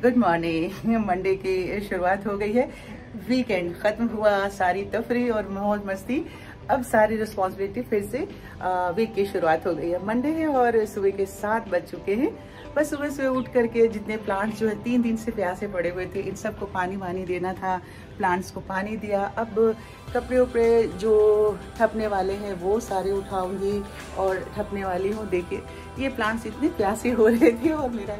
Good morning. Monday की शुरुआत हो गई है, वीकेंड खत्म हुआ, सारी तफरी और मौज मस्ती। अब सारी रिस्पॉन्सिबिलिटी फिर से वीक की शुरुआत हो गई है। मंडे है और सुबह के 7 बज चुके हैं। बस सुबह सुबह उठ करके जितने प्लांट्स जो है 3 दिन से प्यासे पड़े हुए थे, इन सबको पानी वानी देना था। प्लांट्स को पानी दिया। अब कपड़े उपड़े जो ठपने वाले हैं वो सारे उठाऊंगी और ठपने वाली हूँ। देखिए ये प्लांट्स इतने प्यासे हो रहे थे और मेरा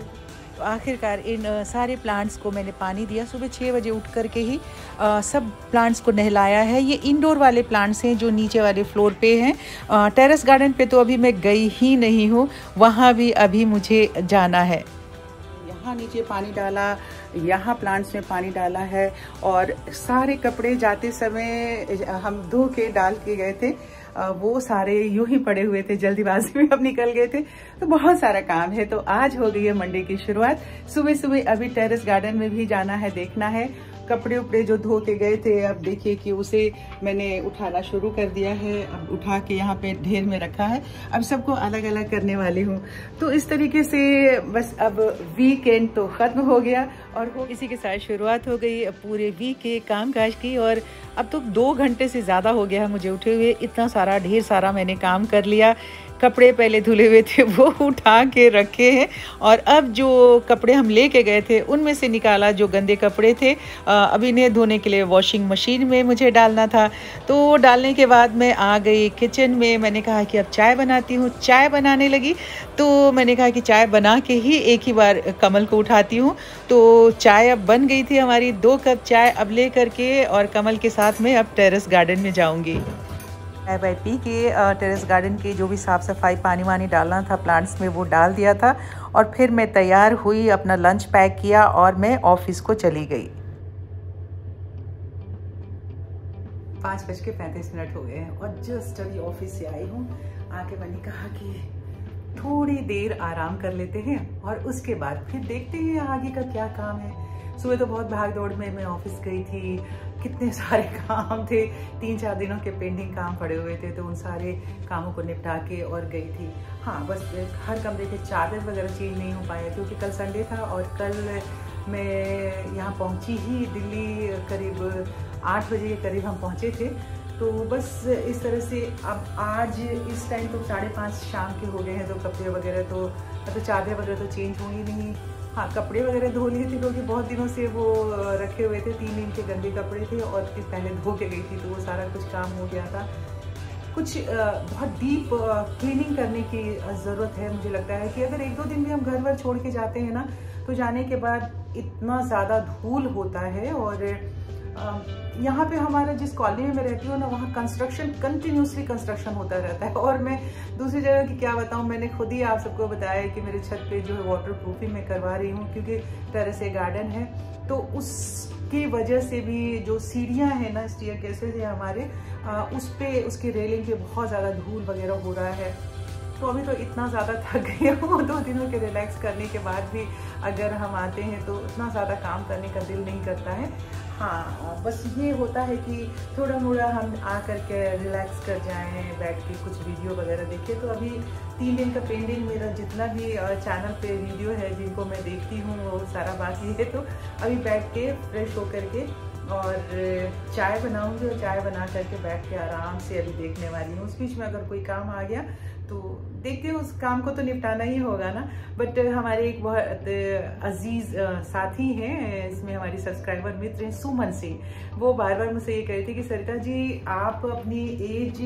तो आखिरकार इन सारे प्लांट्स को मैंने पानी दिया। सुबह 6 बजे उठ करके ही सब प्लांट्स को नहलाया है। ये इंडोर वाले प्लांट्स हैं जो नीचे वाले फ्लोर पे हैं। टेरेस गार्डन पे तो अभी मैं गई ही नहीं हूँ, वहाँ भी अभी मुझे जाना है। यहाँ नीचे पानी डाला, यहाँ प्लांट्स में पानी डाला है और सारे कपड़े जाते समय हम धो के डाल के गए थे, वो सारे यूं ही पड़े हुए थे, जल्दीबाजी में अब निकल गए थे। तो बहुत सारा काम है। तो आज हो गई है मंडे की शुरुआत। सुबह सुबह अभी टेरेस गार्डन में भी जाना है, देखना है कपड़े उपड़े जो धो के गए थे। अब देखिए कि उसे मैंने उठाना शुरू कर दिया है। अब उठा के यहाँ पे ढेर में रखा है। अब सबको अलग अलग करने वाली हूँ। तो इस तरीके से बस अब वीकेंड तो खत्म हो गया और इसी के साथ शुरुआत हो गई पूरे वीक के कामकाज की। और अब तो 2 घंटे से ज़्यादा हो गया है मुझे उठे हुए। इतना सारा ढेर सारा मैंने काम कर लिया। कपड़े पहले धुले हुए थे वो उठा के रखे हैं और अब जो कपड़े हम लेके गए थे उनमें से निकाला जो गंदे कपड़े थे। अभी इन्हें धोने के लिए वॉशिंग मशीन में मुझे डालना था। तो डालने के बाद मैं आ गई किचन में। मैंने कहा कि अब चाय बनाती हूँ। चाय बनाने लगी तो मैंने कहा कि चाय बना के ही एक ही बार कमल को उठाती हूँ। तो चाय अब बन गई थी हमारी। 2 कप चाय अब ले करके और कमल के साथ में अब टेरेस गार्डन में जाऊँगी। चाय बाय पी के टेरेस गार्डन की जो भी साफ़ सफाई पानी वानी डालना था प्लांट्स में वो डाल दिया था और फिर मैं तैयार हुई, अपना लंच पैक किया और मैं ऑफिस को चली गई। 5:35 हो गए हैं और जस्ट अभी ऑफिस से आई हूँ। आके मैंने कहा कि थोड़ी देर आराम कर लेते हैं और उसके बाद फिर देखते हैं आगे का क्या काम है। सुबह तो बहुत भाग दौड़ में मैं ऑफिस गई थी, कितने सारे काम थे, 3-4 दिनों के पेंडिंग काम पड़े हुए थे, तो उन सारे कामों को निपटा के और गई थी। हाँ, बस हर कमरे के चादर वगैरह चेंज नहीं हो पाए क्योंकि कल संडे था और कल मैं यहाँ पहुँची ही दिल्ली करीब 8 बजे के करीब हम पहुँचे थे। तो बस इस तरह से अब आज इस टाइम तो 5:30 शाम के हो गए हैं। तो कपड़े वगैरह तो चादर वगैरह तो चेंज होंगी नहीं। हाँ, कपड़े वगैरह धो लिए थे क्योंकि बहुत दिनों से वो रखे हुए थे, 3 दिन के गंदे कपड़े थे और फिर पहले धो के गई थी तो वो सारा कुछ काम हो गया था। कुछ बहुत डीप क्लीनिंग करने की ज़रूरत है। मुझे लगता है कि अगर 1-2 दिन भी हम घर वर छोड़ के जाते हैं ना तो जाने के बाद इतना ज़्यादा धूल होता है। और यहाँ पे हमारा जिस कॉलोनी में मैं रहती हूँ ना, वहाँ कंस्ट्रक्शन कंटिन्यूसली कंस्ट्रक्शन होता रहता है। और मैं दूसरी जगह की क्या बताऊँ, मैंने खुद ही आप सबको बताया कि मेरे छत पे जो है वाटर प्रूफिंग मैं करवा रही हूँ क्योंकि टेरेस गार्डन है। तो उसकी वजह से भी जो सीढ़ियाँ हैं ना, स्टेयरकेसेस है हमारे, उस पे उसकी रेलिंग पे बहुत ज़्यादा धूल वगैरह हो रहा है। तो अभी तो इतना ज़्यादा थक गई हूँ। 2 दिनों के रिलैक्स करने के बाद भी अगर हम आते हैं तो उतना ज़्यादा काम करने का दिल नहीं करता है। हाँ, बस ये होता है कि थोड़ा मोड़ा हम आ करके रिलैक्स कर जाएं, बैठ के कुछ वीडियो वगैरह देखें। तो अभी 3 दिन का पेंडिंग मेरा जितना भी चैनल पे वीडियो है जिनको मैं देखती हूँ वो सारा बाकी है। तो अभी बैठ के फ्रेश होकर के और चाय बनाऊंगी और चाय बना करके बैठ के आराम से अभी देखने वाली हूँ। उस बीच में अगर कोई काम आ गया तो देखते हैं, उस काम को तो निपटाना ही होगा ना। बट हमारे एक बहुत अजीज साथी हैं, इसमें हमारी सब्सक्राइबर मित्र हैं सुमन सिंह। वो बार बार मुझसे ये कह रही थी कि सरिता जी आप अपनी एज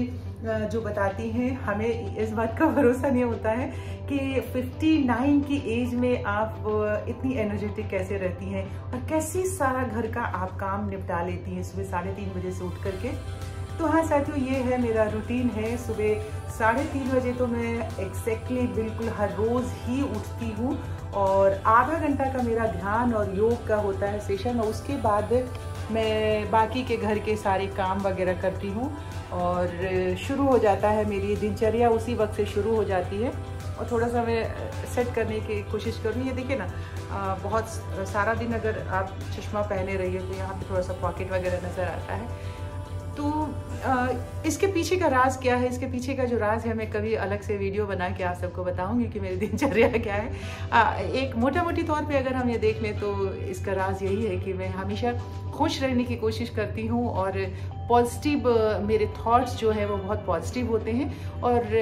जो बताती हैं, हमें इस बात का भरोसा नहीं होता है कि 59 की एज में आप इतनी एनर्जेटिक कैसे रहती हैं और कैसे सारा घर का आप काम निपटा लेती हैं सुबह 3:30 बजे से उठ करके। तो हाँ साथियों, ये है मेरा रूटीन है। सुबह 3:30 बजे तो मैं एग्जैक्टली बिल्कुल हर रोज़ ही उठती हूँ और आधा घंटा का मेरा ध्यान और योग का होता है सेशन। और उसके बाद मैं बाकी के घर के सारे काम वगैरह करती हूँ और शुरू हो जाता है मेरी दिनचर्या, उसी वक्त से शुरू हो जाती है। और थोड़ा सा मैं सेट करने की कोशिश करूँ। ये देखिए ना, बहुत सारा दिन अगर आप चश्मा पहने रहिए तो यहाँ पे थोड़ा सा पॉकेट वगैरह नज़र आता है। तो इसके पीछे का राज क्या है, इसके पीछे का जो राज है मैं कभी अलग से वीडियो बना के आप सबको बताऊंगी कि मेरी दिनचर्या क्या है। एक मोटी तौर पे अगर हम ये देख लें तो इसका राज यही है कि मैं हमेशा खुश रहने की कोशिश करती हूँ और पॉजिटिव, मेरे थॉट्स जो है वो बहुत पॉजिटिव होते हैं और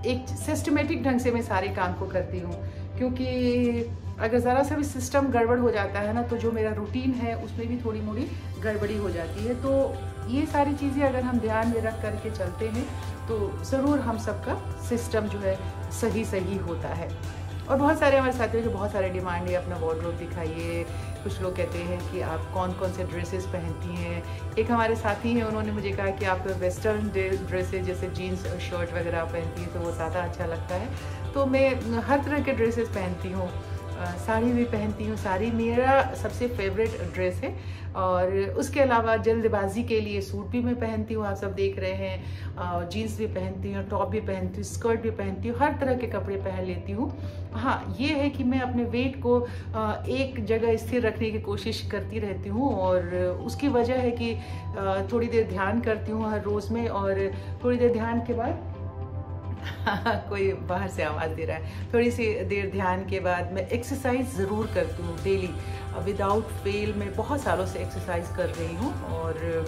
एक सिस्टमेटिक ढंग से मैं सारे काम को करती हूँ, क्योंकि अगर ज़रा सा भी सिस्टम गड़बड़ हो जाता है ना तो जो मेरा रूटीन है उसमें भी थोड़ी मोड़ी गड़बड़ी हो जाती है। तो ये सारी चीज़ें अगर हम ध्यान में रख करके चलते हैं तो ज़रूर हम सबका सिस्टम जो है सही होता है। और बहुत सारे हमारे साथियों के बहुत सारे डिमांड है, अपना वार्डरोब दिखाइए। कुछ लोग कहते हैं कि आप कौन कौन से ड्रेसेस पहनती हैं। एक हमारे साथी हैं, उन्होंने मुझे कहा कि आप वेस्टर्न ड्रेसेस जैसे जीन्स और शर्ट वगैरह पहनती हैं तो वो ज़्यादा अच्छा लगता है। तो मैं हर तरह के ड्रेसेस पहनती हूँ, साड़ी भी पहनती हूँ। साड़ी मेरा सबसे फेवरेट ड्रेस है और उसके अलावा जल्दबाजी के लिए सूट भी मैं पहनती हूँ, आप सब देख रहे हैं। जीन्स भी पहनती हूँ, टॉप भी पहनती हूँ, स्कर्ट भी पहनती हूँ, हर तरह के कपड़े पहन लेती हूँ। हाँ, ये है कि मैं अपने वेट को एक जगह स्थिर रखने की कोशिश करती रहती हूँ और उसकी वजह है कि थोड़ी देर ध्यान करती हूँ हर रोज़ में, और थोड़ी देर ध्यान के बाद कोई बाहर से आवाज़ दे रहा है। थोड़ी सी देर ध्यान के बाद मैं एक्सरसाइज ज़रूर करती हूँ डेली, विदाउट फेल। मैं बहुत सालों से एक्सरसाइज कर रही हूँ और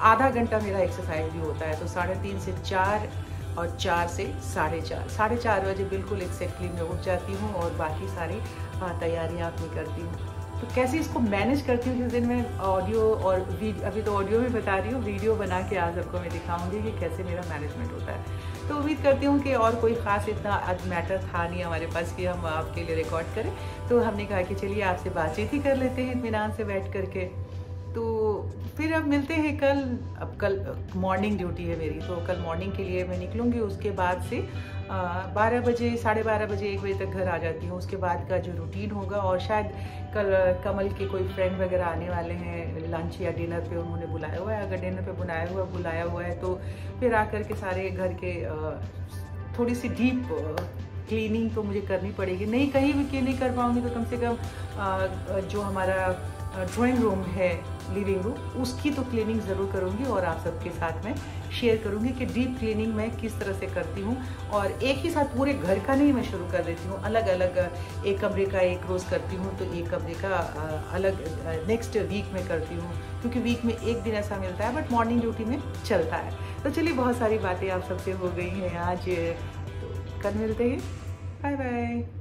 आधा घंटा मेरा एक्सरसाइज भी होता है। तो 3:30 से 4 और 4 से 4:30, 4:30 बजे बिल्कुल एक्जैक्टली मैं उठ जाती हूँ और बाकी सारी तैयारियाँ अपनी करती हूँ। तो कैसे इसको मैनेज करती हूँ, जिस दिन मैं ऑडियो और अभी तो ऑडियो में बता रही हूँ, वीडियो बना के आज आपको मैं दिखाऊंगी कि कैसे मेरा मैनेजमेंट होता है। तो उम्मीद करती हूँ कि और कोई ख़ास इतना आज मैटर था नहीं हमारे पास कि हम आपके लिए रिकॉर्ड करें, तो हमने कहा कि चलिए आपसे बातचीत ही कर लेते हैं इत्मीनान से बैठ करके। तो फिर अब मिलते हैं कल। अब कल मॉर्निंग ड्यूटी है मेरी, तो कल मॉर्निंग के लिए मैं निकलूँगी। उसके बाद से 12 बजे, 12:30 बजे, 1 बजे तक घर आ जाती हूँ। उसके बाद का जो रूटीन होगा, और शायद कल कमल के कोई फ्रेंड वगैरह आने वाले हैं लंच या डिनर पे, उन्होंने बुलाया हुआ है। अगर डिनर पे बुलाया हुआ है तो फिर आकर के सारे घर के थोड़ी सी डीप क्लीनिंग तो मुझे करनी पड़ेगी। नहीं, कहीं भी क्लीनिंग कर पाऊँगी तो कम से कम जो हमारा ड्राइंग रूम है, लिविंग रूम, उसकी तो क्लीनिंग ज़रूर करूँगी और आप सबके साथ में शेयर करूँगी कि डीप क्लीनिंग मैं किस तरह से करती हूँ। और एक ही साथ पूरे घर का नहीं मैं शुरू कर देती हूँ, अलग अलग एक कमरे का एक रोज़ करती हूँ तो एक कमरे का अलग नेक्स्ट वीक में करती हूँ, क्योंकि वीक में एक दिन ऐसा मिलता है, बट मॉर्निंग ड्यूटी में चलता है। तो चलिए, बहुत सारी बातें आप सबसे हो गई हैं आज, तो कल मिलते हैं। Bye bye.